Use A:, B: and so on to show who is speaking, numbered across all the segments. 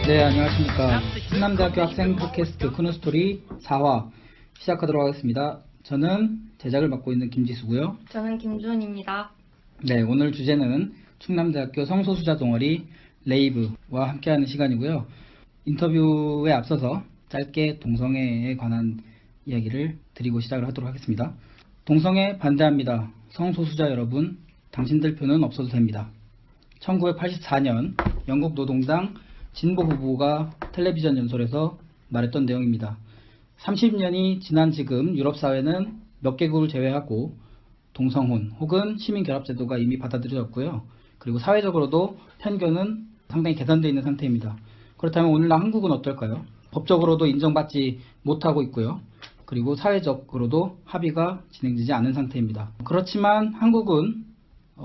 A: 네, 안녕하십니까. 충남대학교 학생 팟캐스트 코너스토리 4화 시작하도록 하겠습니다. 저는 제작을 맡고 있는 김지수고요.
B: 저는 김주은입니다.
A: 네, 오늘 주제는 충남대학교 성소수자 동아리 레이브와 함께하는 시간이고요. 인터뷰에 앞서서 짧게 동성애에 관한 이야기를 드리고 시작을 하도록 하겠습니다. 동성애 반대합니다. 성소수자 여러분, 당신들 표는 없어도 됩니다. 1984년 영국 노동당 진보 후보가 텔레비전 연설에서 말했던 내용입니다. 30년이 지난 지금 유럽 사회는 몇 개국을 제외하고 동성혼 혹은 시민결합제도가 이미 받아들여졌고요. 그리고 사회적으로도 편견은 상당히 개선되어 있는 상태입니다. 그렇다면 오늘날 한국은 어떨까요? 법적으로도 인정받지 못하고 있고요. 그리고 사회적으로도 합의가 진행되지 않은 상태입니다. 그렇지만 한국은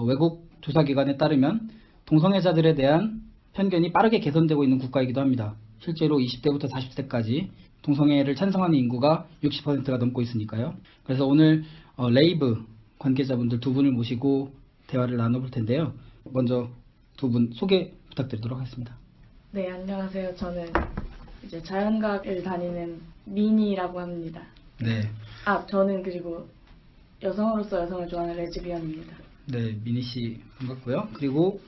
A: 외국 조사기관에 따르면 동성애자들에 대한 편견이 빠르게 개선되고 있는 국가이기도 합니다. 실제로 20대부터 40대까지 동성애를 찬성하는 인구가 60%가 넘고 있으니까요. 그래서 오늘 레이브 관계자분들 두 분을 모시고 대화를 나눠볼 텐데요. 먼저 두 분 소개 부탁드리도록 하겠습니다.
B: 네, 안녕하세요. 저는 이제 자연과를 다니는 미니라고 합니다.
A: 네.
B: 저는 그리고 여성으로서 여성을 좋아하는 레즈비언입니다.
A: 네, 미니 씨 반갑고요. 그리고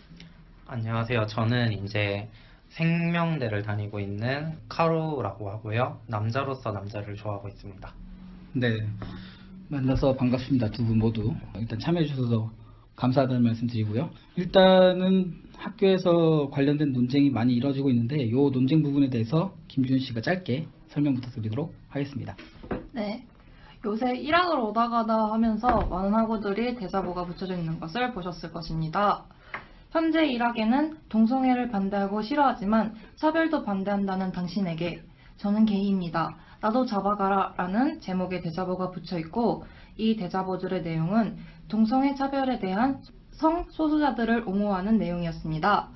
C: 안녕하세요. 저는 이제 생명대를 다니고 있는 카루라고 하고요. 남자로서 남자를 좋아하고 있습니다.
A: 네, 만나서 반갑습니다. 두 분 모두. 일단 참여해 주셔서 감사하다는 말씀 드리고요. 일단은 학교에서 관련된 논쟁이 많이 이루어지고 있는데 이 논쟁 부분에 대해서 김준 씨가 짧게 설명 부탁드리도록 하겠습니다.
D: 네. 요새 일학을 오다 가다 하면서 많은 학우들이 대자보가 붙여져 있는 것을 보셨을 것입니다. 현재 일학에는 동성애를 반대하고 싫어하지만 차별도 반대한다는 당신에게 저는 게이입니다. 나도 잡아가라 라는 제목의 대자보가 붙여 있고 이 대자보들의 내용은 동성애 차별에 대한 성소수자들을 옹호하는 내용이었습니다.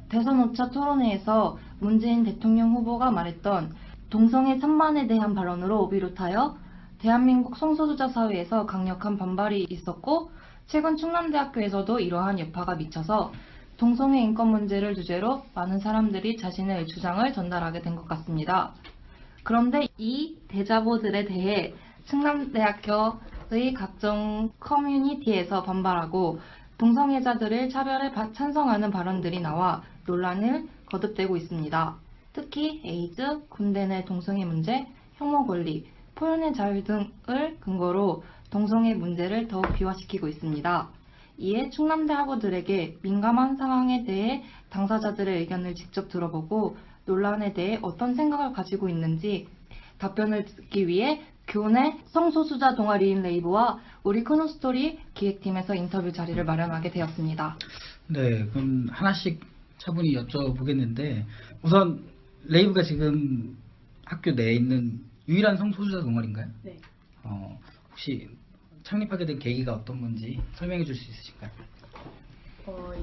D: 대선 5차 토론회에서 문재인 대통령 후보가 말했던 동성애 찬반에 대한 발언으로 비롯하여 대한민국 성소수자 사회에서 강력한 반발이 있었고 최근 충남대학교에서도 이러한 여파가 미쳐서 동성애 인권 문제를 주제로 많은 사람들이 자신의 주장을 전달하게 된 것 같습니다. 그런데 이 대자보들에 대해 충남대학교의 각종 커뮤니티에서 반발하고 동성애자들을 차별에 찬성하는 발언들이 나와 논란을 거듭되고 있습니다. 특히 에이즈, 군대 내 동성애 문제, 혐오 권리, 표현의 자유 등을 근거로 동성애 문제를 더욱 비화시키고 있습니다. 이에 충남대 학우들에게 민감한 상황에 대해 당사자들의 의견을 직접 들어보고 논란에 대해 어떤 생각을 가지고 있는지 답변을 듣기 위해 교내 성소수자 동아리인 레이브와 우리 코너스토리 기획팀에서 인터뷰 자리를 마련하게 되었습니다.
A: 네, 그럼 하나씩 차분히 여쭤보겠는데 우선 레이브가 지금 학교 내에 있는 유일한 성소수자 동아리인가요?
B: 네.
A: 혹시 창립하게 된 계기가 어떤 건지 설명해 줄 수 있으실까요?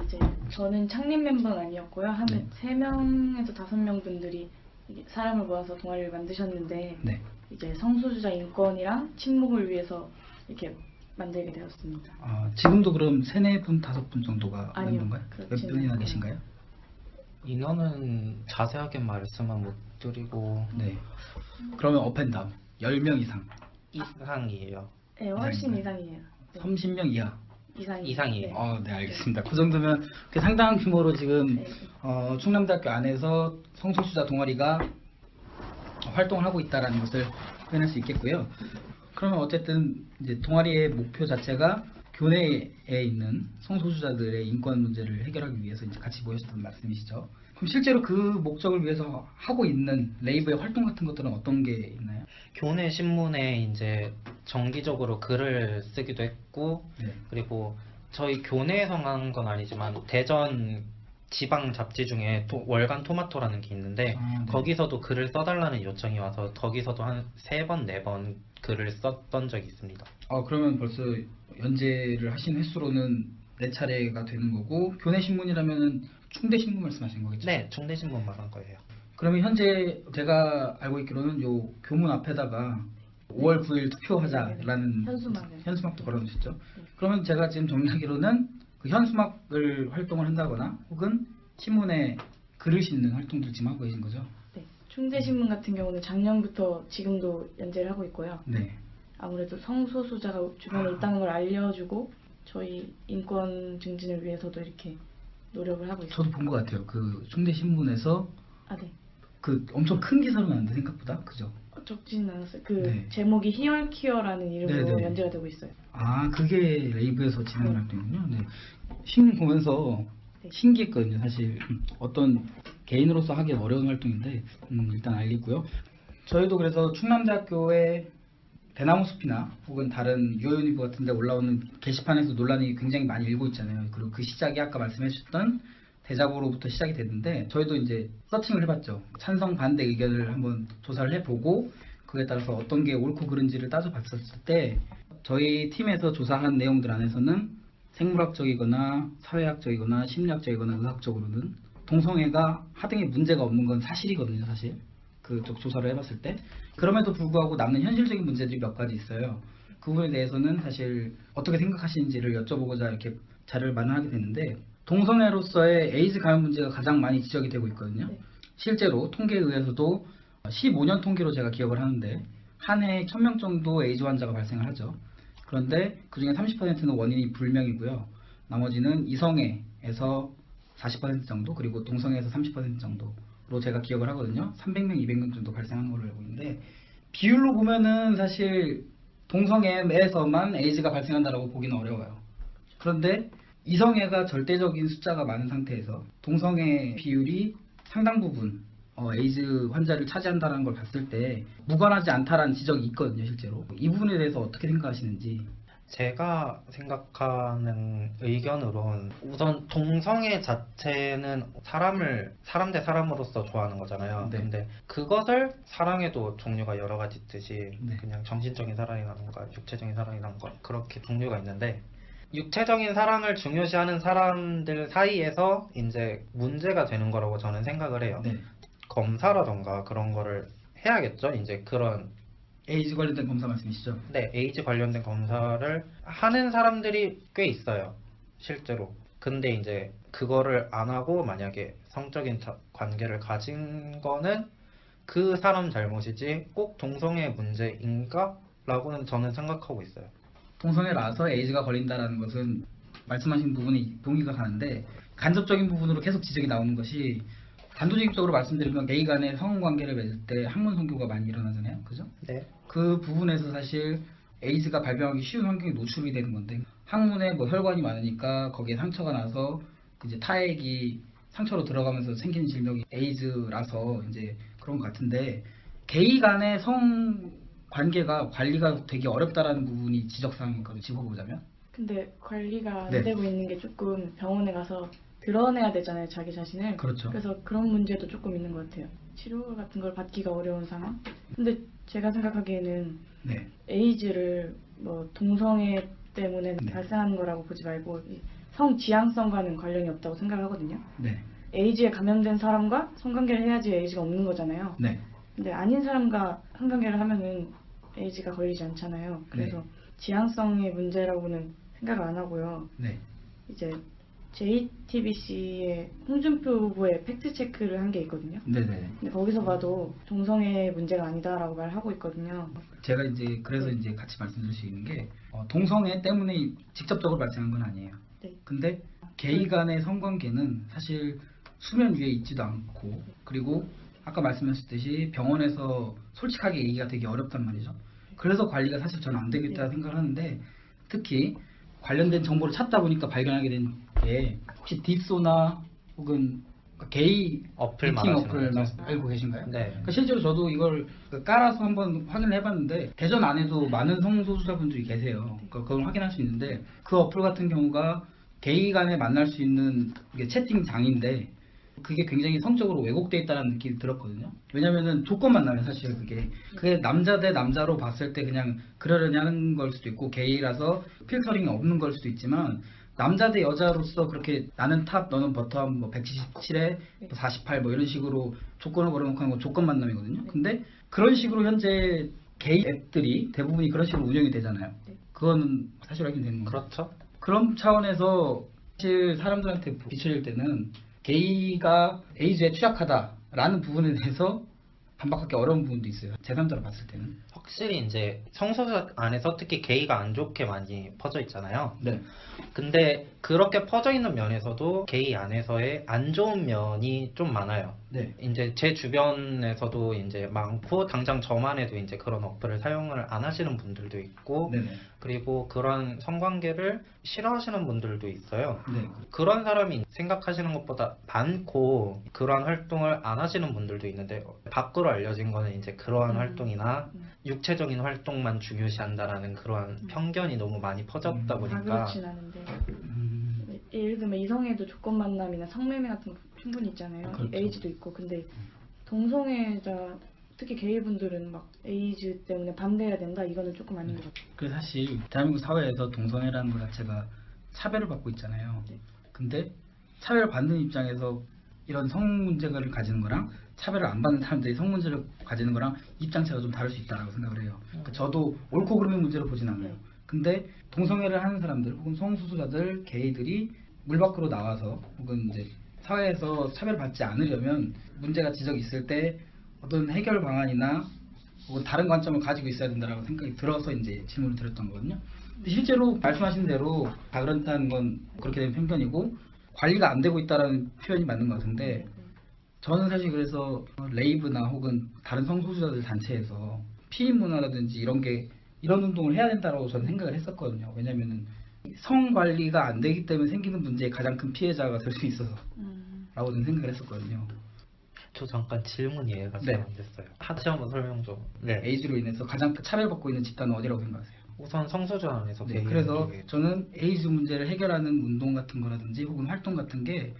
B: 이제 저는 창립 멤버는 아니었고요. 한
A: 네.
B: 3명에서 5명 분들이 이게 사람을 모아서 동아리를 만드셨는데
A: 네.
B: 이제 성소수자 인권이랑 친목을 위해서 이렇게 만들게 되었습니다.
A: 지금도 그럼 3, 4분, 5분 정도가
B: 아니요,
A: 멤버인가요? 몇
B: 그렇지는
A: 분이나
B: 않아요.
A: 계신가요?
C: 인원은 자세하게 말씀은 못 드리고
A: 네. 그러면 업앤다운 10명 이상,
C: 이상이에요.
B: 네, 훨씬
A: 이상인가요?
B: 이상이에요. 네,
A: 30명 이하.
C: 이상이에요.
B: 네.
A: 네, 알겠습니다. 그 정도면 상당한 규모로 지금
B: 네.
A: 충남대학교 안에서 성소수자 동아리가 활동을 하고 있다는 것을 표현할 수 있겠고요. 그러면 어쨌든 이제 동아리의 목표 자체가 교내에 있는 성소수자들의 인권 문제를 해결하기 위해서 이제 같이 모였다는 말씀이시죠. 그럼 실제로 그 목적을 위해서 하고 있는 레이브의 활동 같은 것들은 어떤 게 있나요?
C: 교내 신문에 이제 정기적으로 글을 쓰기도 했고
A: 네.
C: 그리고 저희 교내에서만 한 건 아니지만 대전 지방 잡지 중에 월간 토마토라는 게 있는데
A: 네.
C: 거기서도 글을 써달라는 요청이 와서 거기서도 한 3번, 4번 글을 썼던 적이 있습니다.
A: 그러면 벌써 연재를 하신 횟수로는 4차례가 되는 거고 교내 신문이라면은 충대 신문 말씀하신 거겠죠?
C: 네, 충대신문 말한 거예요.
A: 그러면 현재 제가 알고 있기로는 요 교문 앞에다가 5월 9일 투표하자라는 현수막도 걸어놓으셨죠? 그러면 제가 지금 정리하기로는 그 현수막을 활동을 한다거나 혹은 신문에 글을 싣는 활동들 지금 하고 계신 거죠?
B: 네. 충대신문 같은 경우는 작년부터 지금도 연재를 하고 있고요.
A: 네.
B: 아무래도 성소수자가 주변에 있다는 걸 알려주고 저희 인권 증진을 위해서도 이렇게 노력을 하고 있어요.
A: 저도 본 것 같아요. 그 충대신문에서
B: 아, 네.
A: 그 엄청 큰 기사로 나왔는데 생각보다 그죠?
B: 적지는 않았어요. 그
A: 네.
B: 제목이 히얼키어라는 이름으로
A: 네네.
B: 연재가 되고 있어요.
A: 아 그게 레이브에서 진행을 활동이군요. 네. 신문 보면서
B: 네.
A: 신기했거든요. 사실 어떤 개인으로서 하기 어려운 활동인데 일단 알겠고요. 저희도 그래서 충남대학교의 대나무 숲이나 혹은 다른 유효유니브 같은 데 올라오는 게시판에서 논란이 굉장히 많이 일고 있잖아요. 그리고 그 시작이 아까 말씀해 주셨던 대자보로부터 시작이 됐는데 저희도 이제 서칭을 해봤죠. 찬성 반대 의견을 한번 조사를 해보고 그에 따라서 어떤 게 옳고 그른지를 따져봤었을 때 저희 팀에서 조사한 내용들 안에서는 생물학적이거나 사회학적이거나 심리학적이거나 의학적으로는 동성애가 하등의 문제가 없는 건 사실이거든요. 사실 그쪽 조사를 해봤을 때 그럼에도 불구하고 남는 현실적인 문제들이 몇 가지 있어요. 그 부분에 대해서는 사실 어떻게 생각하시는지를 여쭤보고자 이렇게 자료를 마련하게 됐는데 동성애로서의 에이즈 감염 문제가 가장 많이 지적이 되고 있거든요.
B: 네.
A: 실제로 통계에 의해서도 15년 통계로 제가 기억을 하는데 한 해에 1000명 정도 에이즈 환자가 발생을 하죠. 그런데 그 중에 30%는 원인이 불명이고요. 나머지는 이성애에서 40% 정도 그리고 동성애에서 30% 정도로 제가 기억을 하거든요. 300명, 200명 정도 발생하는 걸로 알고 있는데 비율로 보면은 사실 동성애에서만 에이즈가 발생한다라고 보기는 어려워요. 그런데 이성애가 절대적인 숫자가 많은 상태에서 동성애 비율이 상당 부분 에이즈 환자를 차지한다는 걸 봤을 때 무관하지 않다라는 지적이 있거든요. 실제로 이 부분에 대해서 어떻게 생각하시는지.
C: 제가 생각하는 의견으론 우선 동성애 자체는 사람 대 사람으로서 좋아하는 거잖아요.
A: 네.
C: 근데 그것을 사랑에도 종류가 여러 가지 있듯이
A: 네.
C: 그냥 정신적인 사랑이라던가 육체적인 사랑이라던가 그렇게 종류가 있는데 육체적인 사랑을 중요시하는 사람들 사이에서 이제 문제가 되는 거라고 저는 생각을 해요.
A: 네.
C: 검사라던가 그런 거를 해야겠죠. 이제 그런
A: 에이즈 관련된 검사 말씀이시죠?
C: 네, 에이즈 관련된 검사를 하는 사람들이 꽤 있어요. 실제로. 근데 이제 그거를 안 하고 만약에 성적인 관계를 가진 거는 그 사람 잘못이지 꼭 동성애 문제인가? 라고는 저는 생각하고 있어요.
A: 동성애라서 에이즈가 걸린다라는 것은 말씀하신 부분이 동의가 가는데 간접적인 부분으로 계속 지적이 나오는 것이 단도직입적으로 말씀드리면 게이 간의 성관계를 맺을 때 학문 성교가 많이 일어나잖아요. 그죠?
C: 네.
A: 그 부분에서 사실 에이즈가 발병하기 쉬운 환경에 노출이 되는 건데 항문에 뭐 혈관이 많으니까 거기에 상처가 나서 이제 타액이 상처로 들어가면서 생기는 질병이 에이즈라서 이제 그런 것 같은데 게이 간의 성 관계가 관리가 되게 어렵다라는 부분이 지적사항이거든요. 짚어보자면.
B: 근데 관리가 안
A: 네.
B: 되고 있는 게 조금 병원에 가서 드러내야 되잖아요, 자기 자신을.
A: 그렇죠.
B: 그래서 그런 문제도 조금 있는 것 같아요. 치료 같은 걸 받기가 어려운 상황. 근데 제가 생각하기에는
A: 네.
B: 에이즈를 뭐 동성애 때문에
A: 네.
B: 발생하는 거라고 보지 말고 이 성지향성과는 관련이 없다고 생각을 하거든요.
A: 네.
B: 에이즈에 감염된 사람과 성관계를 해야지 에이즈가 없는 거잖아요.
A: 네.
B: 근데 아닌 사람과 성관계를 하면은 에이즈가 걸리지 않잖아요. 그래서
A: 네.
B: 지향성의 문제라고는 생각을 안 하고요.
A: 네.
B: 이제 JTBC의 홍준표 후보의 팩트 체크를 한 게 있거든요.
A: 네네.
B: 근데 거기서 봐도 동성애 문제가 아니다라고 말하고 있거든요.
A: 제가 이제 그래서 이제 같이 말씀드릴 수 있는 게 동성애 때문에 직접적으로 발생한 건 아니에요.
B: 네.
A: 근데 게이 간의 성관계는 사실 수면 위에 있지도 않고 그리고 아까 말씀하셨듯이 병원에서 솔직하게 얘기가 되게 어렵단 말이죠. 그래서 관리가 사실 저는 안 되겠다
B: 네.
A: 생각을 하는데 특히 관련된 정보를 찾다 보니까 발견하게 된 게 혹시 딥소나 혹은 게이
C: 어플
A: 미팅
C: 말하시는
A: 어플
C: 거죠?
A: 알고 계신가요?
C: 네.
A: 그러니까 실제로 저도 이걸 깔아서 한번 확인을 해봤는데 대전 안에도 많은 성소수자분들이 계세요. 그걸 확인할 수 있는데 그 어플 같은 경우가 게이 간에 만날 수 있는 이게 채팅장인데 그게 굉장히 성적으로 왜곡돼 있다는 느낌이 들었거든요. 왜냐면은 조건만 나면 사실 그게 남자 대 남자로 봤을 때 그냥 그러려니 하는 걸 수도 있고 게이라서 필터링이 없는 걸 수도 있지만 남자 대 여자로서 그렇게 나는 탑 너는 버텀 뭐 177에 48 뭐 이런 식으로 조건을 걸어놓고 하는 건 조건 만남이거든요. 근데 그런 식으로 현재 게이 앱들이 대부분이 그런 식으로 운영이 되잖아요. 그건 사실 확인되는 거죠.
C: 그렇죠.
A: 그런 차원에서 사실 사람들한테 비춰질 때는 게이가 에이즈에 취약하다라는 부분에 대해서 반박하기 어려운 부분도 있어요. 제3자로 봤을 때는.
C: 확실히 이제 성소수자 안에서 특히 게이가 안 좋게 많이 퍼져 있잖아요.
A: 네.
C: 근데 그렇게 퍼져 있는 면에서도 게이 안에서의 안 좋은 면이 좀 많아요.
A: 네.
C: 이제 제 주변에서도 이제 많고 당장 저만 해도 이제 그런 어플을 사용을 안 하시는 분들도 있고
A: 네네.
C: 그리고 그런 성관계를 싫어하시는 분들도 있어요.
A: 네.
C: 그런 사람이 생각하시는 것보다 많고 그러한 활동을 안 하시는 분들도 있는데 밖으로 알려진 거는 이제 그러한 활동이나 육체적인 활동만 중요시한다라는 그러한 편견이 너무 많이 퍼졌다
B: 다
C: 보니까
B: 그렇진 않은데 예를 들면 이성애도 조건 만남이나 성매매 같은 거 충분히 있잖아요.
A: 그렇죠.
B: 에이즈도 있고. 근데 동성애자 특히 게이분들은 막 에이즈 때문에 반대해야 된다 이거는 조금 아닌 것 같아요.
A: 그 사실 대한민국 사회에서 동성애라는 것 자체가 차별을 받고 있잖아요.
B: 네.
A: 근데 차별을 받는 입장에서 이런 성 문제를 가지는 거랑 차별을 안 받는 사람들이 성 문제를 가지는 거랑 입장차가 좀 다를 수 있다고 생각을 해요. 그러니까 저도 옳고 그름의 문제로 보진 않아요.
B: 네.
A: 근데 동성애를 하는 사람들 혹은 성소수자들, 게이들이 물 밖으로 나와서 혹은 이제 사회에서 차별받지 않으려면 문제가 지적이 있을 때 어떤 해결 방안이나 혹은 다른 관점을 가지고 있어야 된다라고 생각이 들어서 이제 질문을 드렸던 거거든요. 근데 실제로 말씀하신 대로 다 그렇다는 건 그렇게 된 편견이고 관리가 안 되고 있다라는 표현이 맞는 것 같은데 저는 사실 그래서 레이브나 혹은 다른 성소수자들 단체에서 피임 문화라든지 이런 운동을 해야 된다고 저는 생각을 했었거든요. 왜냐면은 성 관리가 안 되기 때문에 생기는 문제의 가장 큰 피해자가 될 수 있어서 라고 저는 생각을 했었거든요.
C: 저 잠깐 질문 이해가
A: 네.
C: 잘 안 됐어요. 다시 한번 설명 좀. 네.
A: 에이즈로 인해서 가장 차별받고 있는 집단은 어디라고 생각하세요?
C: 우선 성소수자 안에서
A: 네,
C: 게이
A: 그래서
C: 쪽에
A: 저는 에이즈 문제를 해결하는 운동 같은 거라든지 혹은 활동 같은 게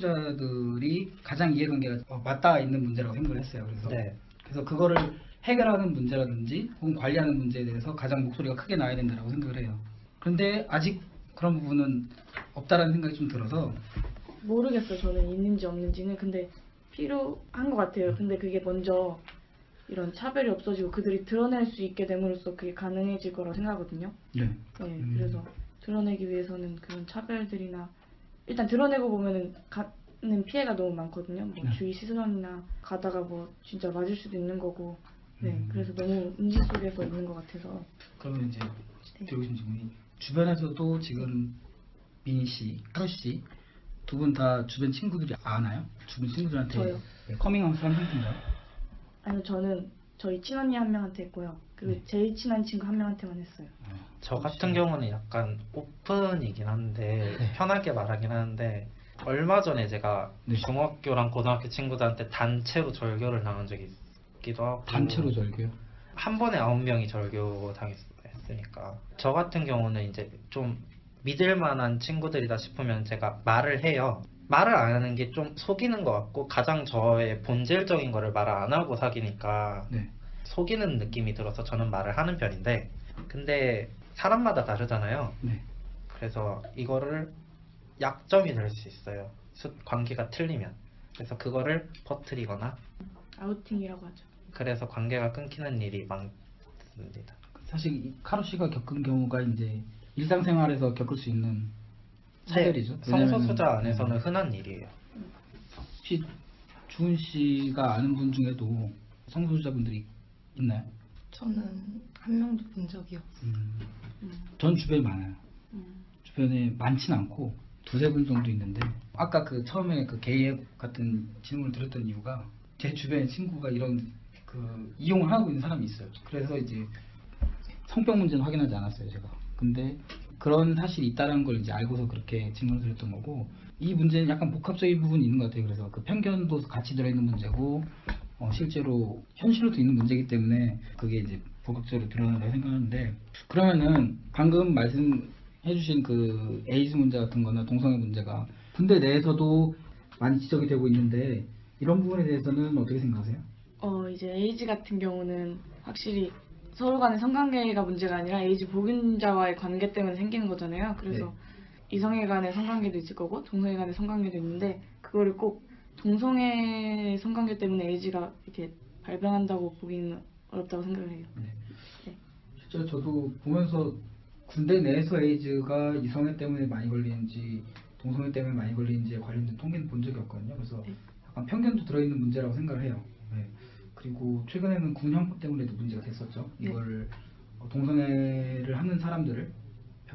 A: 성소수자들이 가장 이해관계가 맞닿아 있는 문제라고 생각을 했어요.
C: 네.
A: 그래서 그거를 해결하는 문제라든지 혹은 관리하는 문제에 대해서 가장 목소리가 크게 나야 된다고 생각을 해요. 그런데 아직 그런 부분은 없다라는 생각이 좀 들어서
B: 모르겠어요. 저는 있는지 없는지는. 근데 필요한 것 같아요. 근데 그게 먼저 이런 차별이 없어지고 그들이 드러낼 수 있게 됨으로써 그게 가능해질 거라고 생각하거든요.
A: 네.
B: 네, 그래서 드러내기 위해서는 그런 차별들이나 일단 드러내고 보면은 가는 피해가 너무 많거든요. 뭐
A: 네.
B: 주위 시선이나 가다가 뭐 진짜 맞을 수도 있는 거고. 네, 그래서 너무 인지 속에서 있는 것 같아서.
A: 그러면 이제
B: 네.
A: 드리고 싶은 질문이 주변에서도 지금 미니 씨, 하루 씨 두 분 다 주변 친구들이 아나요? 주변 친구들한테
B: 저요.
A: 커밍아웃 한 상태인가요?
B: 아니요, 저는 저희 친언니 한 명한테 했고요. 그리고 제일 친한 친구 한 명한테만 했어요.
C: 저 같은 경우는 약간 오픈이긴 한데
A: 네.
C: 편하게 말하긴 하는데 얼마 전에 제가
A: 네.
C: 중학교랑 고등학교 친구들한테 단체로 절교를 당한 적이 있기도 하고
A: 단체로 절교요?
C: 한 번에 9명이 절교 당했으니까 저 같은 경우는 이제 좀 믿을 만한 친구들이다 싶으면 제가 말을 해요. 말을 안 하는 게 좀 속이는 것 같고 가장 저의 본질적인 거를 말을 안 하고 사귀니까
A: 네.
C: 속이는 느낌이 들어서 저는 말을 하는 편인데 근데 사람마다 다르잖아요.
A: 네.
C: 그래서 이거를 약점이 될 수 있어요. 관계가 틀리면. 그래서 그거를 퍼뜨리거나
B: 아우팅이라고 하죠.
C: 그래서 관계가 끊기는 일이 많습니다.
A: 사실 이 카루 씨가 겪은 경우가 이제 일상생활에서 겪을 수 있는 차별이죠.
C: 성소수자
A: 왜냐면은,
C: 안에서는 흔한 일이에요.
A: 혹시 주은 씨가 아는 분 중에도 성소수자분들이 있나요?
D: 저는 한 명도 본 적이 없어요.
A: 전 주변에 많아요.
B: 음.
A: 주변에 많진 않고 두세 분 정도 있는데 아까 그 처음에 그 게이 같은 질문을 드렸던 이유가 제 주변에 친구가 이런 그 이용을 하고 있는 사람이 있어요. 그래서 이제 성병 문제는 확인하지 않았어요, 제가. 근데 그런 사실이 있다는 걸 이제 알고서 그렇게 질문을 드렸던 거고 이 문제는 약간 복합적인 부분이 있는 것 같아요. 그래서 그 편견도 같이 들어있는 문제고 실제로 현실로도 있는 문제이기 때문에 그게 이제 복합적으로 드러난다고 생각하는데 그러면은 방금 말씀해주신 그 에이즈 문제 같은 거나 동성애 문제가 군대 내에서도 많이 지적이 되고 있는데 이런 부분에 대해서는 어떻게 생각하세요?
B: 이제 에이즈 같은 경우는 확실히 서로 간의 성관계가 문제가 아니라 에이즈 보균자와의 관계 때문에 생기는 거잖아요. 그래서
A: 네.
B: 이성애 간의 성관계도 있을 거고 동성애 간의 성관계도 있는데 그거를 꼭 동성애 성관계 때문에 에이즈가 이렇게 발병한다고 보기는 어렵다고 생각을 해요.
A: 네.
B: 네.
A: 실제로 저도 보면서 군대 내에서 에이즈가 이성애 때문에 많이 걸리는지 동성애 때문에 많이 걸리는지에 관련된 통계는 본 적이 없거든요. 그래서
B: 네.
A: 약간 편견도 들어있는 문제라고 생각을 해요. 네. 그리고 최근에는 군형법 때문에도 문제가 됐었죠.
B: 네.
A: 이걸 동성애를 하는 사람들을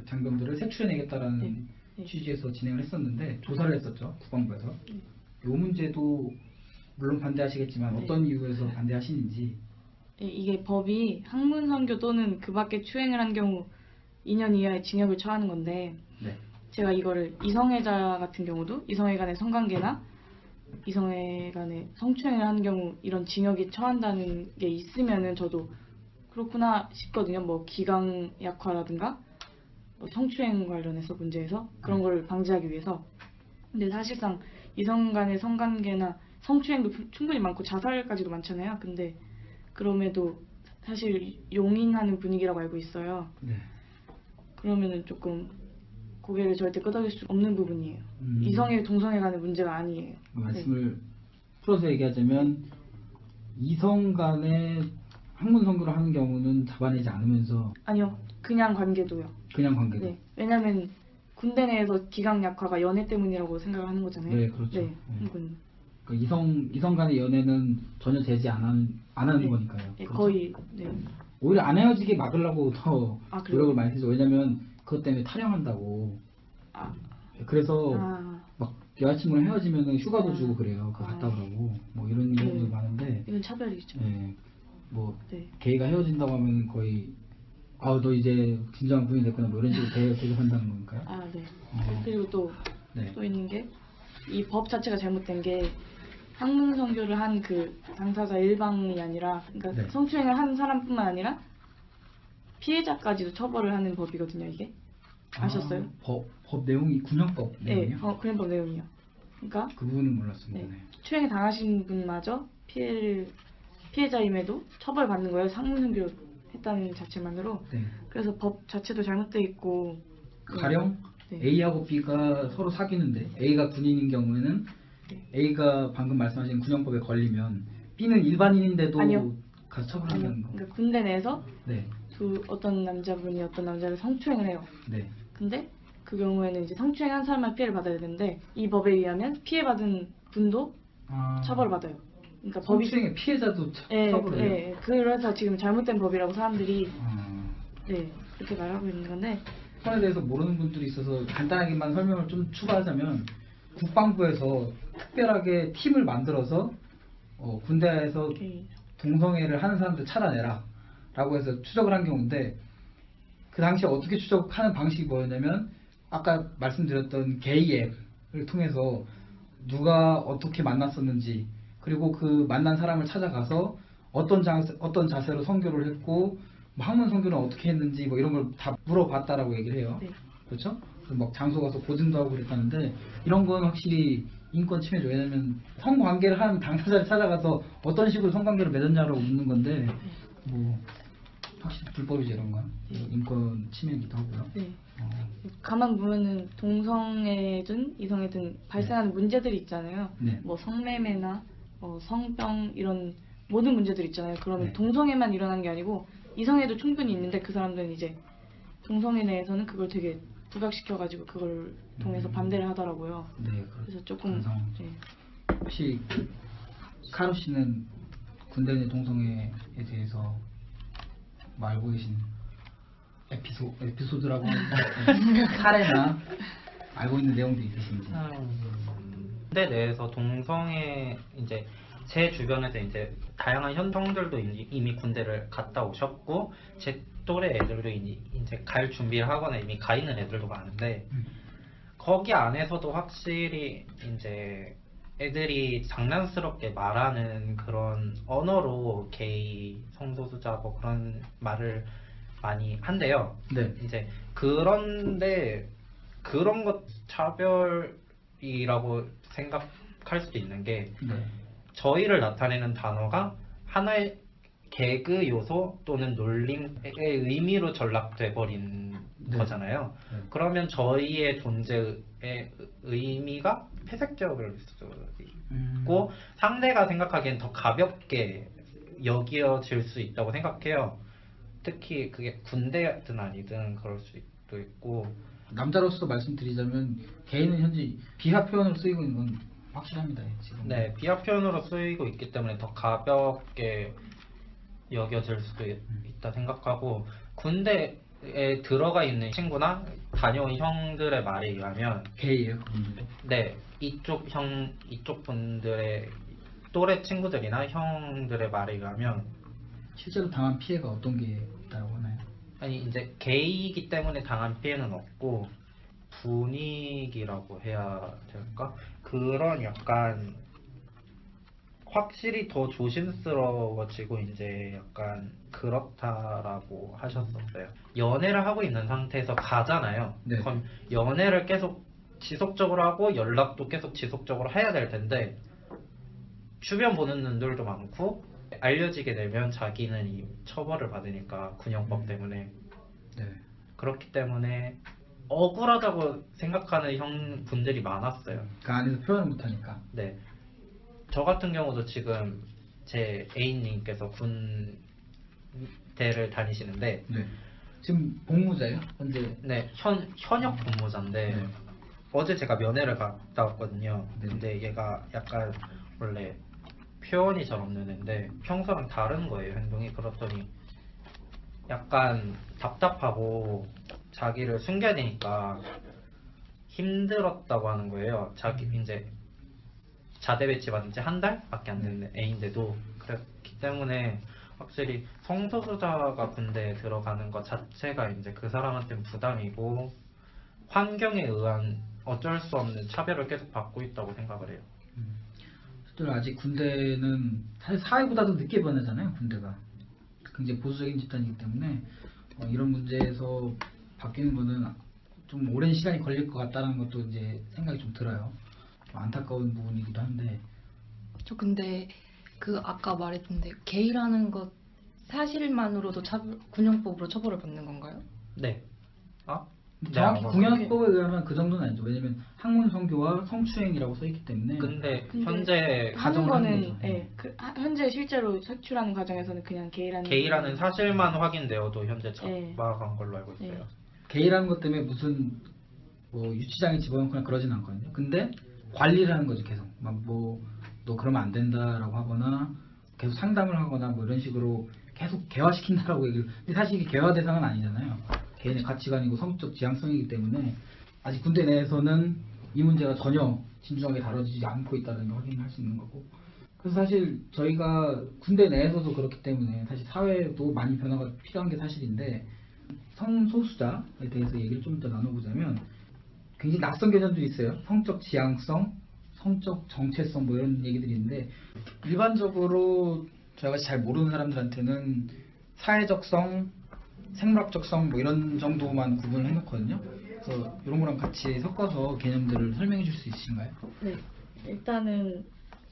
A: 장병들을 색출해내겠다라는
B: 네. 네.
A: 취지에서 진행을 했었는데 조사를 했었죠. 국방부에서.
B: 네.
A: 이 문제도 물론 반대하시겠지만
B: 네.
A: 어떤 이유에서 반대하시는지.
B: 예, 이게 법이 학문 선교 또는 그 밖에 추행을 한 경우 2년 이하의 징역을 처하는 건데
A: 네.
B: 제가 이거를 이성애자 같은 경우도 이성애 간의 성관계나 이성애 간의 성추행을 한 경우 이런 징역이 처한다는 게 있으면은 저도 그렇구나 싶거든요. 뭐 기강 약화라든가 뭐 성추행 관련해서 문제에서 그런 걸 방지하기 위해서. 근데 사실상 이성 간의 성관계나 성추행도 충분히 많고 자살까지도 많잖아요. 근데 그럼에도 사실 용인하는 분위기라고 알고 있어요.
A: 네.
B: 그러면은 조금 고개를 절대 끄덕일 수 없는 부분이에요.
A: 음.
B: 이성애 동성애 간의 문제가 아니에요.
A: 말씀을 풀어서 얘기하자면 이성 간의 학문 선교를 하는 경우는 잡아내지 않으면서
B: 아니요, 그냥 관계도요.
A: 그냥 관계도.
B: 네, 왜냐면 군대 내에서 기강 약화가 연애 때문이라고 생각을 하는 거잖아요.
A: 네, 그렇죠.
B: 네,
A: 네.
B: 그건
A: 그러니까 이성 간의 연애는 전혀 되지 안 하는
B: 네.
A: 거니까요.
B: 네,
A: 그렇죠?
B: 거의 네.
A: 오히려 안 헤어지게 막으려고 더
B: 아, 그래요?
A: 노력을 많이 쓰죠. 왜냐면 그것 때문에 탈영한다고.
B: 아,
A: 그래서
B: 아,
A: 막 여자친구랑 헤어지면 휴가도
B: 아.
A: 주고 그래요. 그거 갔다
B: 아.
A: 오라고. 뭐 이런 경우도
B: 네.
A: 많은데.
B: 이건 차별이죠.
A: 네. 뭐
B: 네.
A: 게이가 헤어진다고 하면 거의 너 이제 진정한 부인이 됐구나 뭐 이런 식으로 대접한다는 건가요?
B: 아, 네.
A: 어.
B: 그리고 또
A: 네.
B: 있는 게 이 법 자체가 잘못된 게 학문 선교를 한 그 당사자 일방이 아니라 그러니까
A: 네.
B: 성추행을 한 사람뿐만 아니라 피해자까지도 처벌을 하는 법이거든요, 이게. 아셨어요?
A: 법 내용이 군형법
B: 네,
A: 내용이요?
B: 그런 법 내용이요. 그러니까
A: 그 부분은 몰랐습니다.
B: 네.
A: 네.
B: 추행을 당하신 분마저 피해자임에도 처벌받는 거예요. 학문 선교 했다는 자체만으로.
A: 네.
B: 그래서 법 자체도 잘못돼 있고.
A: 가령
B: 네.
A: A하고 B가 서로 사귀는데 A가 군인인 경우에는
B: 네.
A: A가 방금 말씀하신 군형법에 걸리면 B는 일반인인데도
B: 아니요.
A: 가서
B: 아니요.
A: 처벌하는 거.
B: 그러니까 군대 내에서
A: 네.
B: 어떤 남자분이 어떤 남자를 성추행을 해요.
A: 네.
B: 근데 그 경우에는 이제 성추행한 사람만 피해를 받아야 되는데 이 법에 의하면 피해받은 분도 처벌을 받아요. 그러니까 법이
A: 성추행의 피해자도
B: 예,
A: 처벌을 해요?
B: 예, 그래서 지금 잘못된 법이라고 사람들이
A: 아,
B: 네 그렇게 말하고 있는 건데
A: 그에 대해서 모르는 분들이 있어서 간단하게만 설명을 좀 추가하자면 국방부에서 특별하게 팀을 만들어서 군대에서
B: 이렇게
A: 동성애를 하는 사람들 찾아내라 라고 해서 추적을 한 경우인데 그 당시에 어떻게 추적하는 방식이 뭐였냐면 아까 말씀드렸던 게이 앱을 통해서 누가 어떻게 만났었는지 그리고 그 만난 사람을 찾아가서 어떤 자세로 선교를 했고 뭐 학문 선교는 어떻게 했는지 뭐 이런 걸 다 물어봤다라고 얘기를 해요.
B: 네.
A: 그렇죠? 그래서 막 장소 가서 보증도 하고 그랬다는데 이런 건 확실히 인권 침해죠. 왜냐면 성관계를 한 당사자를 찾아가서 어떤 식으로 성관계를 맺었냐라고 묻는 건데 뭐 확실히 불법이죠 이런 건. 인권 침해이기도 하고요.
B: 네.
A: 어,
B: 가만 보면은 동성애든 이성애든 발생하는 문제들이 있잖아요.
A: 네.
B: 뭐 성매매나 성병 이런 모든 문제들 있잖아요. 그러면
A: 네.
B: 동성애만 일어난 게 아니고 이성애도 충분히 있는데 그 사람들은 이제 동성애 내에서는 그걸 되게 부각시켜가지고 그걸 통해서 반대를 하더라고요.
A: 네,
B: 그래서 조금
A: 그런 상황.
B: 네.
A: 혹시 카루 씨는 군대 내 동성애에 대해서 뭐 알고 계신 에피소드라고 하는 사례나 알고 있는 내용도 있으신지?
C: 군대 내에서 동성애 이제 제 주변에서 이제 다양한 현정들도 이미 군대를 갔다 오셨고 제 또래 애들도 이제 갈 준비를 하거나 이미 가 있는 애들도 많은데 거기 안에서도 확실히 이제 애들이 장난스럽게 말하는 그런 언어로 게이 성소수자 뭐 그런 말을 많이 한대요.
A: 네.
C: 이제 그런데 그런 것 차별이라고 생각할 수도 있는 게
A: 네.
C: 저희를 나타내는 단어가 하나의 개그 요소 또는 놀림의 의미로 전락돼 버린
A: 네.
C: 거잖아요.
A: 네.
C: 그러면 저희의 존재의 의미가 폐색적일 수도 있고 상대가 생각하기엔 더 가볍게 여겨질 수 있다고 생각해요. 특히 그게 군대든 아니든 그럴 수도 있고
A: 남자로서 말씀드리자면 게이는 현재 비하 표현으로 쓰이고 있는 건 확실합니다. 지금.
C: 네, 비하 표현으로 쓰이고 있기 때문에 더 가볍게 여겨질 수도 있다 생각하고, 군대에 들어가 있는 친구나 다녀온 형들의 말에 의하면
A: 게이예요, 그분들도.
C: 네, 이쪽 분들의 또래 친구들이나 형들의 말에 의하면
A: 실제로 당한 피해가 어떤 게 있다고 하나요?
C: 아니 이제 게이이기 때문에 당한 피해는 없고 분위기라고 해야 될까? 그런 약간 확실히 더 조심스러워지고 이제 약간 그렇다라고 하셨었어요. 연애를 하고 있는 상태에서 가잖아요.
A: 네.
C: 그럼 연애를 계속 지속적으로 하고 연락도 계속 지속적으로 해야 될 텐데 주변 보는 눈들도 많고 알려지게 되면 자기는 이 처벌을 받으니까 군형법 때문에
A: 네.
C: 그렇기 때문에 억울하다고 생각하는 형 분들이 많았어요.
A: 그 안에서 표현을 못하니까.
C: 네. 저 같은 경우도 지금 제 애인님께서 군대를 다니시는데
A: 네. 지금 복무자예요? 현재.
C: 네, 현역 복무자인데
A: 네.
C: 어제 제가 면회를 갔다 왔거든요.
A: 네.
C: 근데 얘가 약간 원래 표현이 잘 없는 애인데 평소랑 다른 거예요, 행동이. 그렇더니 약간 답답하고 자기를 숨겨야 되니까 힘들었다고 하는 거예요. 자기 이제 자대 배치 받은 지 한 달밖에 안 된 애인데도 그렇기 때문에 확실히 성소수자가 군대에 들어가는 것 자체가 이제 그 사람한테는 부담이고 환경에 의한 어쩔 수 없는 차별을 계속 받고 있다고 생각을 해요.
A: 실제로 아직 군대는 사실 사회보다도 늦게 변하잖아요. 군대가 굉장히 보수적인 집단이기 때문에 이런 문제에서 바뀌는 거는 좀 오랜 시간이 걸릴 것 같다는 것도 이제 생각이 좀 들어요. 좀 안타까운 부분이기도 한데.
D: 저 근데 그 아까 말했던데 게이라는 것 사실만으로도 군형법으로 처벌을 받는 건가요?
C: 네. 아?
A: 근데
C: 네,
A: 정확히
C: 아마
A: 군형법에 의하면 그 정도는 아니죠. 왜냐면 학문 성교와 성추행이라고 써있기 때문에.
C: 근데
B: 근데
C: 현재
B: 하는
A: 가정을 하는
B: 거는
A: 거죠.
B: 예, 현재 실제로 색출하는 과정에서는 그냥
C: 게이라는 사실만 확인되어도 현재
B: 네.
C: 잡아간 걸로 알고 있어요.
B: 네.
A: 게이라는 것 때문에 무슨 뭐 유치장에 집어넣거나 그러진 않거든요. 근데 관리를 하는 거죠. 계속 막 뭐 너 그러면 안 된다라고 하거나 계속 상담을 하거나 뭐 이런 식으로 계속 개화시킨다라고 얘기를. 근데 사실 이게 개화 대상은 아니잖아요. 개인의 가치관이고 성적 지향성이기 때문에 아직 군대 내에서는 이 문제가 전혀 진중하게 다뤄지지 않고 있다는 걸 확인할 수 있는 거고. 그래서 사실 저희가 군대 내에서도 그렇기 때문에 사실 사회도 많이 변화가 필요한 게 사실인데, 성소수자에 대해서 얘기를 좀 더 나눠보자면 굉장히 낯선 개념들이 있어요. 성적 지향성, 성적 정체성 뭐 이런 얘기들이 있는데, 일반적으로 저희가 잘 모르는 사람들한테는 사회적성, 생물학적성 뭐 이런 정도만 구분을 해놓거든요. 그래서 이런 거랑 같이 섞어서 개념들을 설명해 줄 수 있으신가요?
B: 네. 일단은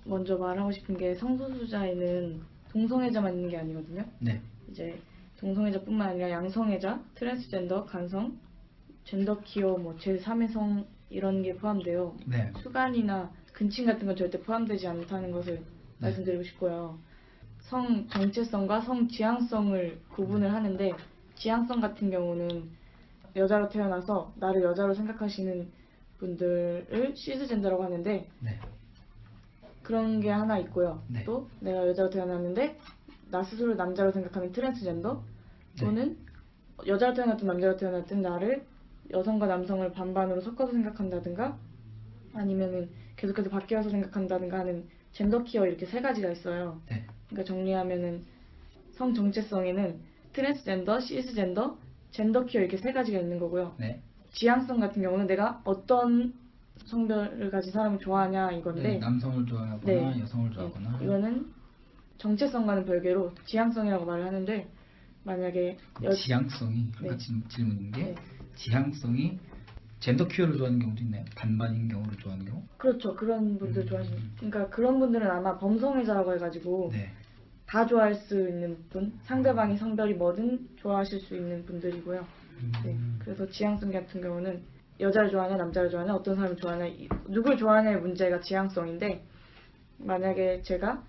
B: 먼저 말하고 싶은 게 성소수자에는 동성애자만 있는 게 아니거든요.
A: 네.
B: 이제 동성애자뿐만 아니라 양성애자, 트랜스젠더, 간성, 젠더 퀴어, 뭐 제3의 성 이런 게 포함돼요.
A: 네.
B: 수간이나 근친 같은 건 절대 포함되지 않다는 것을 말씀드리고 싶고요. 성 정체성과 성 지향성을 구분을 하는데, 지향성 같은 경우는 여자로 태어나서 나를 여자로 생각하시는 분들을 시스젠더라고 하는데,
A: 네.
B: 그런 게 하나 있고요.
A: 네.
B: 또 내가 여자로 태어났는데 나 스스로 남자로 생각하는 트랜스젠더, 또는 여자로 태어났든 남자로 태어났든 나를 여성과 남성을 반반으로 섞어서 생각한다든가 아니면은 계속해서 바뀌어서 생각한다든가 하는 젠더 퀴어, 이렇게 세 가지가 있어요.
A: 네.
B: 그러니까 정리하면은 성 정체성에는 트랜스젠더, 시스젠더, 젠더 퀴어 이렇게 세 가지가 있는 거고요.
A: 네.
B: 지향성 같은 경우는 내가 어떤 성별을 가진 사람을 좋아하냐 이건데,
A: 네. 남성을 좋아하거나
B: 네.
A: 여성을 좋아하거나.
B: 네, 이거는 정체성과는 별개로 지향성이라고 말을 하는데, 만약에
A: 지향성이
B: 네.
A: 아까 질문인 게
B: 네.
A: 지향성이 젠더 퀴어를 좋아하는 경우도 있나요? 반반인 경우를 좋아하는 경우?
B: 그렇죠. 그런 분들 좋아하시는, 그러니까 그런 분들은 아마 범성애자라고 해가지고
A: 네.
B: 다 좋아할 수 있는 분, 상대방의 성별이 뭐든 좋아하실 수 있는 분들이고요. 네. 그래서 지향성 같은 경우는 여자를 좋아하냐 남자를 좋아하냐 어떤 사람을 좋아하냐 누굴 좋아하냐의 문제가 지향성인데, 만약에 제가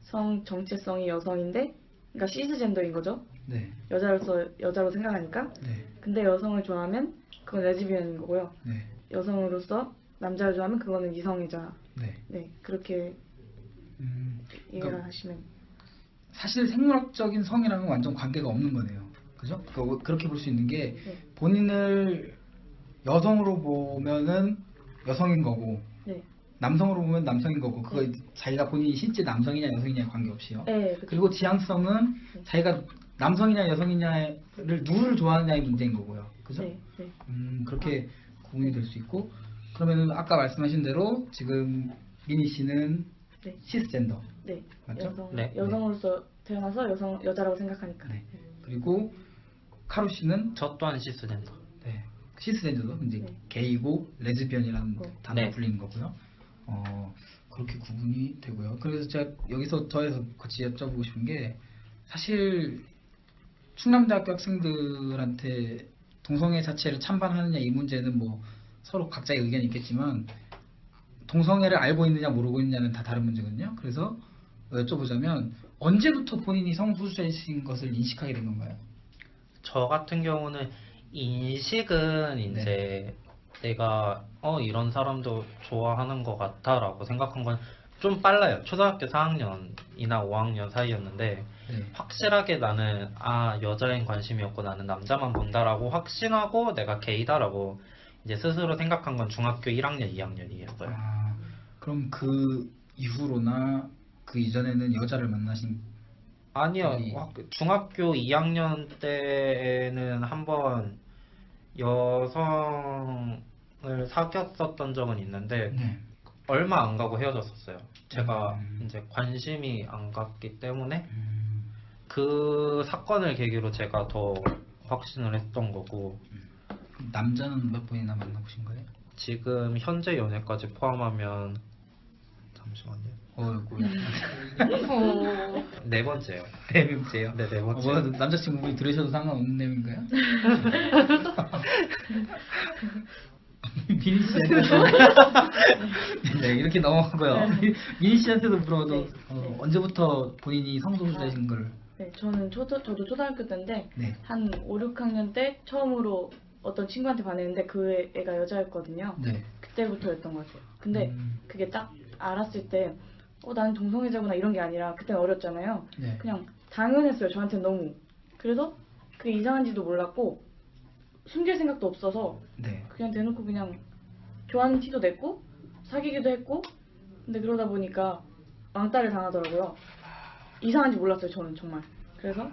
B: 성 정체성이 여성인데, 그러니까 시스젠더인 거죠.
A: 네.
B: 여자로 생각하니까.
A: 네.
B: 근데 여성을 좋아하면 그건 레즈비언인 거고요.
A: 네.
B: 여성으로서 남자를 좋아하면 그거는 이성애자.
A: 네.
B: 네, 그렇게 이해를
A: 그러니까
B: 하시면.
A: 사실 생물학적인 성이랑은 완전 관계가 없는 거네요. 그죠? 그렇게 볼 수 있는 게
B: 네.
A: 본인을 여성으로 보면은 여성인 거고
B: 네.
A: 남성으로 보면 남성인 거고 그거
B: 네.
A: 자기가 본인이 실제 남성이냐 여성이냐에 관계없이요.
B: 네, 그쵸.
A: 그리고 지향성은
B: 네.
A: 자기가 남성이냐 여성이냐를 누구를 좋아하느냐의 문제인 거고요. 그죠?
B: 네, 네.
A: 그렇게 구분이 될 수 있고 그러면은 아까 말씀하신 대로 지금 미니 씨는
B: 네.
A: 시스젠더.
B: 네.
A: 맞죠?
C: 네.
B: 여성으로서 태어나서 여자라고 생각하니까.
A: 네. 그리고 카루 씨는
C: 저 또한 시스젠더.
A: 네. 시스젠더도 이제
B: 네.
A: 게이고 레즈비언이라는
B: 네.
A: 단어로
C: 네.
A: 불리는 거고요. 그렇게 구분이 되고요. 그래서 제가 여기서 더해서 같이 여쭤보고 싶은 게 사실 충남대학교 학생들한테 동성애 자체를 찬반하느냐 이 문제는 뭐 서로 각자의 의견이 있겠지만 동성애를 알고 있느냐 모르고 있느냐는 다 다른 문제거든요. 그래서 여쭤보자면 언제부터 본인이 성소수자이신 것을 인식하게 된 건가요?
C: 저 같은 경우는 인식은 이제 내가 이런 사람도 좋아하는 것 같다라고 생각한 건 좀 빨라요. 초등학교 4학년이나 5학년 사이였는데
A: 네.
C: 확실하게 나는 여자인 관심이었고 나는 남자만 본다라고 확신하고 내가 게이다라고 이제 스스로 생각한 건 중학교 1학년, 2학년이었어요.
A: 그럼 그 이후로나 그 이전에는 여자를 만나신
C: 아니요.
A: 이-
C: 중학교 2학년 때는 한번 여성을 사귀었었던 적은 있는데
A: 네.
C: 얼마 안 가고 헤어졌었어요. 제가
A: 음.
C: 이제 관심이 안 갔기 때문에
A: 음,
C: 그 사건을 계기로 제가 더 확신을 했던 거고
A: 남자는 몇 번이나 만나보신 거예요?
C: 지금 현재 연애까지 포함하면 잠시만요.
A: 어이구.
C: 네 번째요.
A: 네 명째요?
C: 네, 네 번째.
A: 뭐 남자친구분이 들으셔도 상관없는 내용인가요? 미니 씨한테도 네, 이렇게 넘어가고요. 미니 씨한테도 물어도
B: 네.
A: 언제부터 본인이 성소수자이신 걸?
B: 네, 저도 초등학교 때인데
A: 네.
B: 한 5, 6학년 때 처음으로 어떤 친구한테 반했는데 그 애가 여자였거든요.
A: 네.
B: 그때부터였던 것 같아요. 근데
A: 음.
B: 그게 딱 알았을 때 나는 동성애자구나 이런 게 아니라 그때는 어렸잖아요.
A: 네.
B: 그냥 당연했어요. 저한테 너무. 그래서 그게 이상한지도 몰랐고 숨길 생각도 없어서
A: 네.
B: 그냥 대놓고 그냥 좋아하는 티도 냈고 사귀기도 했고 근데 그러다 보니까 왕따를 당하더라고요. 이상한지 몰랐어요. 저는 정말. 그래서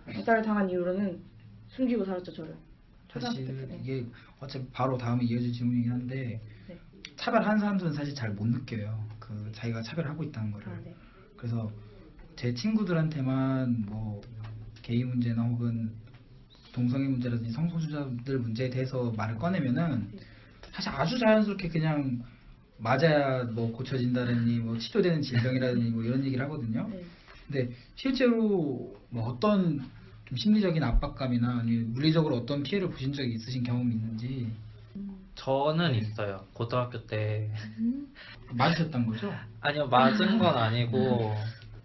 B: 왕따를 당한 이후로는 숨기고 살았죠. 저를. 초등학교
A: 사실
B: 때.
A: 이게 어차피 바로 다음에 이어질 질문이긴 한데
B: 네.
A: 차별하는 사람들은 사실 잘 못 느껴요. 그 자기가 차별하고 있다는 거를.
B: 아, 네.
A: 그래서 제 친구들한테만 뭐 게이 문제나 혹은 동성애 문제라든지 성소수자들 문제에 대해서 말을 꺼내면은 사실 아주 자연스럽게 그냥 맞아야 뭐 고쳐진다든지 뭐 치료되는 질병이라든지 뭐 이런 얘기를 하거든요.
B: 네.
A: 근데 실제로 뭐 어떤 좀 심리적인 압박감이나 아니면 물리적으로 어떤 피해를 보신 적이 있으신 경험이 있는지
C: 저는 있어요. 고등학교 때
A: 맞으셨던 거죠?
C: 아니요, 맞은 건 아니고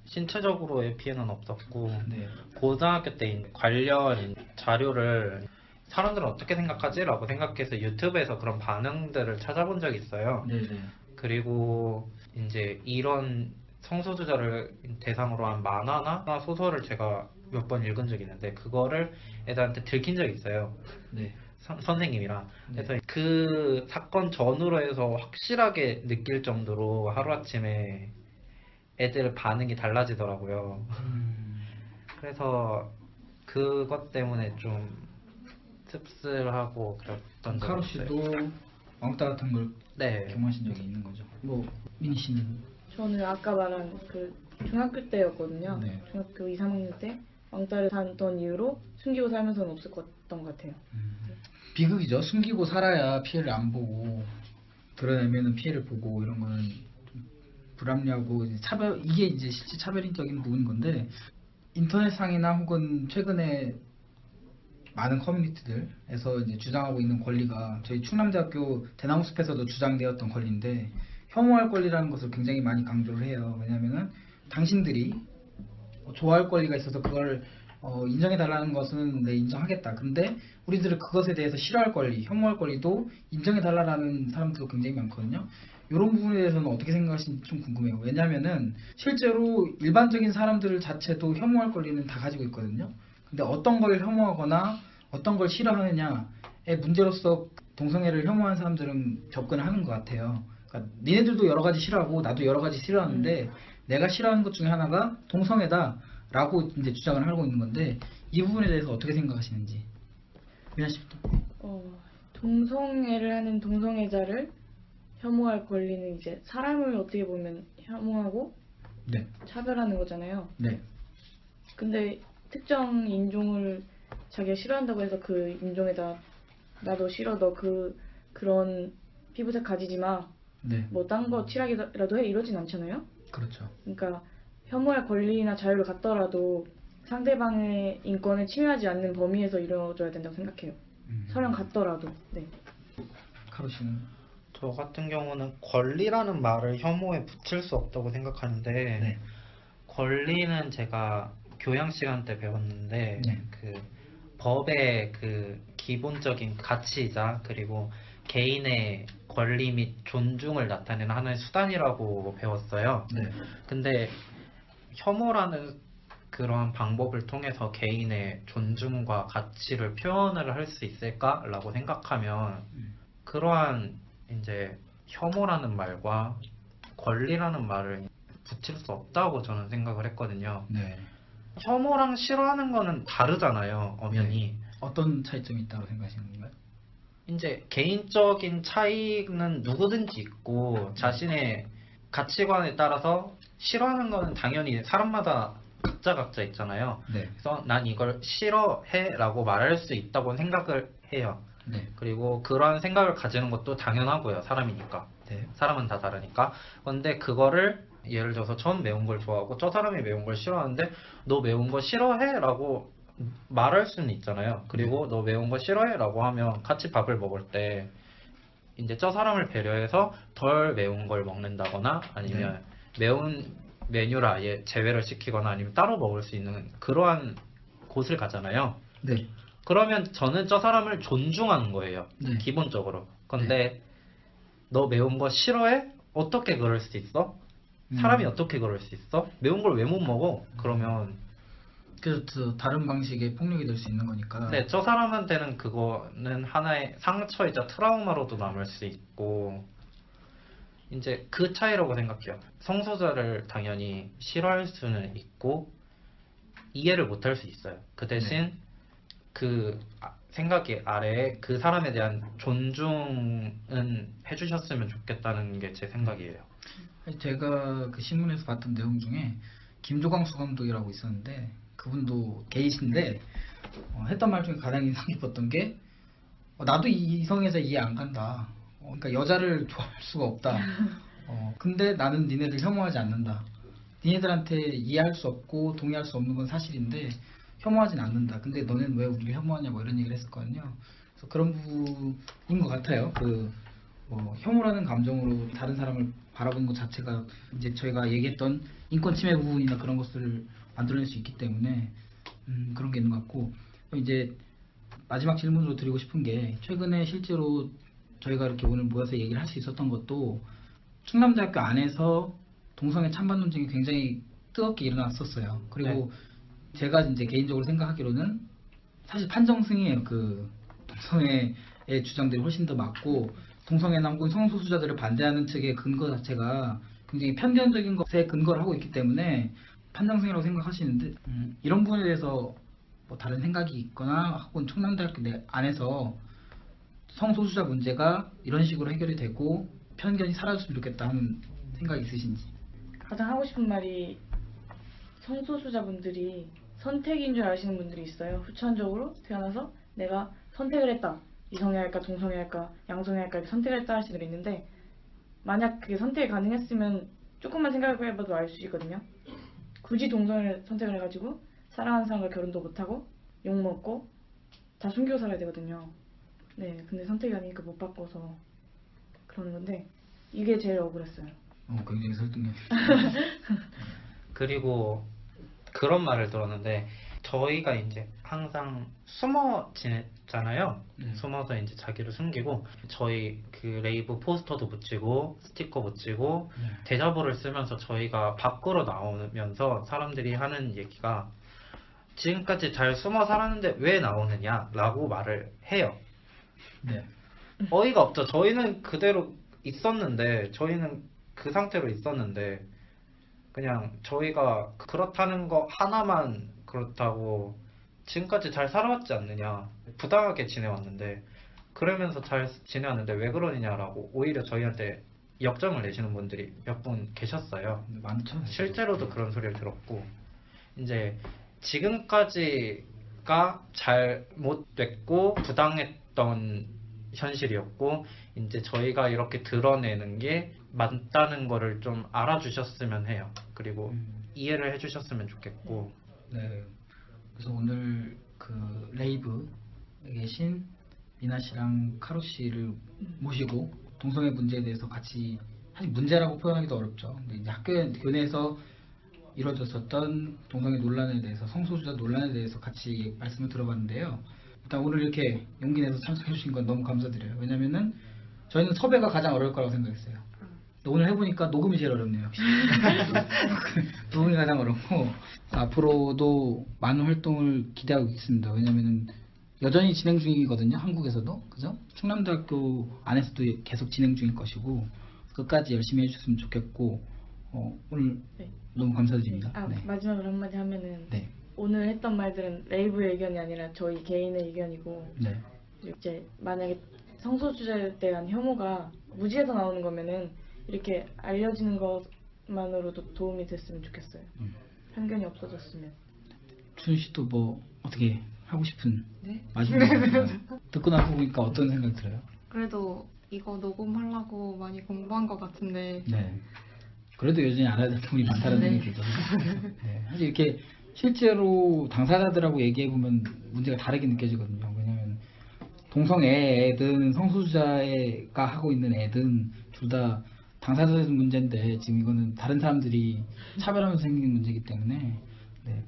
C: 신체적으로의 피해는 없었고
A: 네.
C: 고등학교 때 관련 자료를 사람들은 어떻게 생각하지? 라고 생각해서 유튜브에서 그런 반응들을 찾아본 적이 있어요.
A: 네네.
C: 그리고 이제 이런 성소수자를 대상으로 한 만화나 소설을 제가 몇 번 읽은 적이 있는데 그거를 애들한테 들킨 적이 있어요.
A: 네.
C: 선생님이랑.
A: 네.
C: 그래서 그 사건 전후로 해서 확실하게 느낄 정도로 하루아침에 애들 반응이 달라지더라고요. 그래서 그것 때문에 좀 씁쓸하고 그랬던
A: 카로
C: 적이 있어요.
A: 씨도 왕따 같은 걸
C: 네.
A: 경험하신 적이 있는 거죠? 뭐 미니 씨는?
B: 저는 아까 말한 그 중학교 때였거든요.
A: 네.
B: 중학교 2, 3학년 때 왕따를 당했던 이후로 숨기고 살면서는 없었던 것 같아요.
A: 비극이죠. 숨기고 살아야 피해를 안 보고 드러내면은 피해를 보고 이런 거는 좀 불합리하고 이제 이게 이제 실제 차별적인 부분인 건데 인터넷상이나 혹은 최근에 많은 커뮤니티들에서 이제 주장하고 있는 권리가 저희 충남대학교 대나무숲에서도 주장되었던 권리인데 혐오할 권리라는 것을 굉장히 많이 강조를 해요. 왜냐하면은 당신들이 좋아할 권리가 있어서 그걸 인정해달라는 것은 내 인정하겠다. 근데 우리들은 그것에 대해서 싫어할 권리, 혐오할 권리도 인정해달라는 사람들도 굉장히 많거든요. 이런 부분에 대해서는 어떻게 생각하시는지 좀 궁금해요. 왜냐면은 실제로 일반적인 사람들 자체도 혐오할 권리는 다 가지고 있거든요. 근데 어떤 걸 혐오하거나 어떤 걸 싫어하느냐의 문제로서 동성애를 혐오하는 사람들은 접근을 하는 것 같아요. 그러니까 니네들도 여러 가지 싫어하고 나도 여러 가지 싫어하는데 내가 싫어하는 것 중에 하나가 동성애다라고 이제 주장을 하고 있는 건데 이 부분에 대해서 어떻게 생각하시는지. 미나 씨부터.
B: 동성애를 하는 동성애자를 혐오할 권리는 이제 사람을 어떻게 보면 혐오하고
A: 네.
B: 차별하는 거잖아요.
A: 네.
B: 근데 특정 인종을 자기가 싫어한다고 해서 그 인종에다 나도 싫어 너 그런 피부색 가지지 마.
A: 네.
B: 뭐 딴 거 칠하기라도 해 이러진 않잖아요.
A: 그렇죠.
B: 그러니까 혐오할 권리나 자유를 갖더라도 상대방의 인권을 침해하지 않는 범위에서 이루어져야 된다고 생각해요. 설령 같더라도. 네.
A: 카로 씨는.
C: 저 같은 경우는 권리라는 말을 혐오에 붙일 수 없다고 생각하는데
A: 네.
C: 권리는 제가 교양 시간 때 배웠는데
A: 네.
C: 그 법의 그 기본적인 가치이자 그리고 개인의 권리 및 존중을 나타내는 하나의 수단이라고 배웠어요.
A: 네.
C: 근데 혐오라는 그러한 방법을 통해서 개인의 존중과 가치를 표현을 할 수 있을까라고 생각하면 그러한 이제 혐오라는 말과 권리라는 말을 붙일 수 없다고 저는 생각을 했거든요.
A: 네.
C: 혐오랑 싫어하는 거는 다르잖아요, 엄연히.
A: 어떤 차이점이 있다고 생각하시는 건가요?
C: 이제 개인적인 차이는 누구든지 있고 자신의 가치관에 따라서 싫어하는 거는 당연히 사람마다 각자 있잖아요.
A: 네.
C: 그래서 난 이걸 싫어해라고 말할 수 있다고 생각을 해요.
A: 네.
C: 그리고 그런 생각을 가지는 것도 당연하고요. 사람이니까.
A: 네.
C: 사람은 다 다르니까. 근데 그거를 예를 들어서 전 매운 걸 좋아하고 저 사람이 매운 걸 싫어하는데 너 매운 거 싫어해? 라고 말할 수는 있잖아요. 그리고 너 매운 거 싫어해? 라고 하면 같이 밥을 먹을 때 이제 저 사람을 배려해서 덜 매운 걸 먹는다거나 아니면 매운 메뉴를 아예 제외를 시키거나 아니면 따로 먹을 수 있는 그러한 곳을 가잖아요.
A: 네.
C: 그러면 저는 저 사람을 존중하는 거예요.
A: 네.
C: 기본적으로. 근데 너 매운 거 싫어해? 어떻게 그럴 수 있어? 사람이 어떻게 그럴 수 있어? 매운 걸 왜 못 먹어? 그러면
A: 그래서 다른 방식의 폭력이 될 수 있는 거니까.
C: 네, 저 사람한테는 그거는 하나의 상처이자 트라우마로도 남을 수 있고 이제 그 차이라고 생각해요. 성소자를 당연히 싫어할 수는 있고 이해를 못할 수 있어요. 그 대신 그 생각의 아래에 그 사람에 대한 존중은 해주셨으면 좋겠다는 게 제 생각이에요.
A: 제가 그 신문에서 봤던 내용 중에 김조광수 감독이라고 있었는데 그분도 게이신데 했던 말 중에 가장 인상 깊었던 게 나도 이성애자 이해 안 간다. 그러니까 여자를 좋아할 수가 없다. 근데 나는 니네들 혐오하지 않는다. 니네들한테 이해할 수 없고 동의할 수 없는 건 사실인데 혐오하진 않는다. 근데 너는 왜 우리를 혐오하냐 뭐 이런 얘기를 했었거든요. 그래서 그런 부분인 것 같아요. 혐오라는 감정으로 다른 사람을 바라보는 것 자체가 이제 저희가 얘기했던 인권 침해 부분이나 그런 것들을 만들어낼 수 있기 때문에 그런 게 있는 것 같고 이제 마지막 질문으로 드리고 싶은 게 최근에 실제로 저희가 이렇게 오늘 모여서 얘기를 할 수 있었던 것도 충남대학교 안에서 동성애 찬반 논쟁이 굉장히 뜨겁게 일어났었어요. 그리고 제가 이제 개인적으로 생각하기로는 사실 판정승이에요. 그 동성애의 주장들이 훨씬 더 맞고 동성애나 혹은 성소수자들을 반대하는 측의 근거 자체가 굉장히 편견적인 것에 근거를 하고 있기 때문에 판정승이라고 생각하시는데 이런 부분에 대해서 뭐 다른 생각이 있거나 혹은 충남대학교 내 안에서 성소수자 문제가 이런 식으로 해결이 되고 편견이 사라졌으면 좋겠다 하는 생각이 있으신지.
B: 가장 하고 싶은 말이 성소수자분들이 선택인 줄 아시는 분들이 있어요. 후천적으로 태어나서 내가 선택을 했다. 이성애 할까 동성애 할까 양성애 할까 이렇게 선택을 했다 하시는 분들이 있는데 만약 그게 선택이 가능했으면 조금만 생각을 해봐도 알 수 있거든요. 굳이 동성애를 선택을 해가지고 사랑하는 사람과 결혼도 못하고 욕먹고 다 숨기고 살아야 되거든요. 네, 근데 선택이 아니니까 못 바꿔서 그러는 건데 이게 제일 억울했어요.
A: 굉장히 설득력.
C: 그리고 그런 말을 들었는데 저희가 이제 항상 숨어 지냈잖아요.
A: 네.
C: 숨어서 이제 자기를 숨기고 저희 그 레이브 포스터도 붙이고 스티커 붙이고
A: 네.
C: 대자보를 쓰면서 저희가 밖으로 나오면서 사람들이 하는 얘기가 지금까지 잘 숨어 살았는데 왜 나오느냐라고 말을 해요.
A: 네.
C: 어이가 없죠. 저희는 그대로 있었는데 저희는 그 상태로 있었는데 그냥 저희가 그렇다는 거 하나만 그렇다고 지금까지 잘 살아왔지 않느냐, 부당하게 지내왔는데 그러면서 잘 지내왔는데 왜 그러느냐라고 오히려 저희한테 역정을 내시는 분들이 몇 분 계셨어요.
A: 많죠.
C: 실제로도 그런 소리를 들었고 이제 지금까지가 잘못됐고 부당했던 현실이었고 이제 저희가 이렇게 드러내는 게 맞다는 거를 좀 알아주셨으면 해요. 그리고 이해를 해주셨으면 좋겠고.
A: 네. 그래서 오늘 그 레이브에 계신 미나 씨랑 카로 씨를 모시고 동성애 문제에 대해서 같이, 사실 문제라고 표현하기도 어렵죠. 근데 이제 학교 교내에서 이루어졌었던 동성애 논란에 대해서, 성소수자 논란에 대해서 같이 말씀을 들어봤는데요. 일단 오늘 이렇게 용기 내서 참석해 주신 건 너무 감사드려요. 왜냐면은 저희는 섭외가 가장 어려울 거라고 생각했어요. 근데 오늘 해보니까 녹음이 제일 어렵네요. 녹음이 가장 어렵고 앞으로도 많은 활동을 기대하고 있습니다. 왜냐면은 여전히 진행 중이거든요. 한국에서도. 그죠? 충남대학교 안에서도 계속 진행 중일 것이고 끝까지 열심히 해주셨으면 좋겠고 오늘
B: 네.
A: 너무 감사드립니다.
B: 아,
A: 네.
B: 마지막으로 한마디 하면은
A: 네.
B: 오늘 했던 말들은 레이브의 의견이 아니라 저희 개인의 의견이고
A: 네.
B: 이제 만약에 성소수자에 대한 혐오가 무지에서 나오는 거면은 이렇게 알려지는 것만으로도 도움이 됐으면 좋겠어요. 편견이 없어졌으면.
A: 춘 씨도 뭐 어떻게 하고 싶은
D: 네?
A: 마지막 말씀 듣고 나서 보니까 어떤 생각 들어요?
D: 그래도 이거 녹음하려고 많이 공부한 것 같은데
A: 네. 그래도 여전히 알아야 될 부분이 많다는
D: 네.
A: 생각이 들죠. 네. 사실 이렇게 실제로 당사자들하고 얘기해 보면 문제가 다르게 느껴지거든요. 왜냐면 동성애든 성소수자가 하고 있는 애든 둘 다 당사자들 문제인데 지금 이거는 다른 사람들이 차별하면서 생긴 문제이기 때문에 네.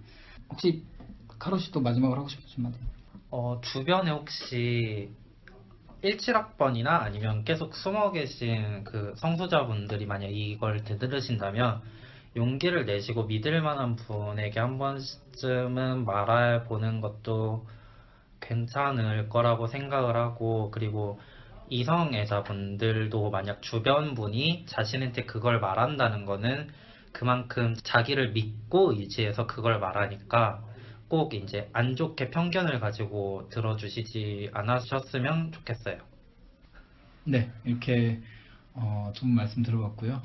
A: 혹시 카로 씨도 마지막으로 하고 싶으신 말?
C: 주변에 혹시 17학번이나 아니면 계속 숨어 계신 그 성소자분들이 만약 이걸 들으신다면 용기를 내시고 믿을 만한 분에게 한 번쯤은 말해보는 것도 괜찮을 거라고 생각을 하고, 그리고 이성애자분들도 만약 주변 분이 자신한테 그걸 말한다는 거는 그만큼 자기를 믿고 의지해서 그걸 말하니까 꼭 이제 안 좋게 편견을 가지고 들어주시지 않으셨으면 좋겠어요.
A: 네, 이렇게 두 분 말씀 들어봤고요.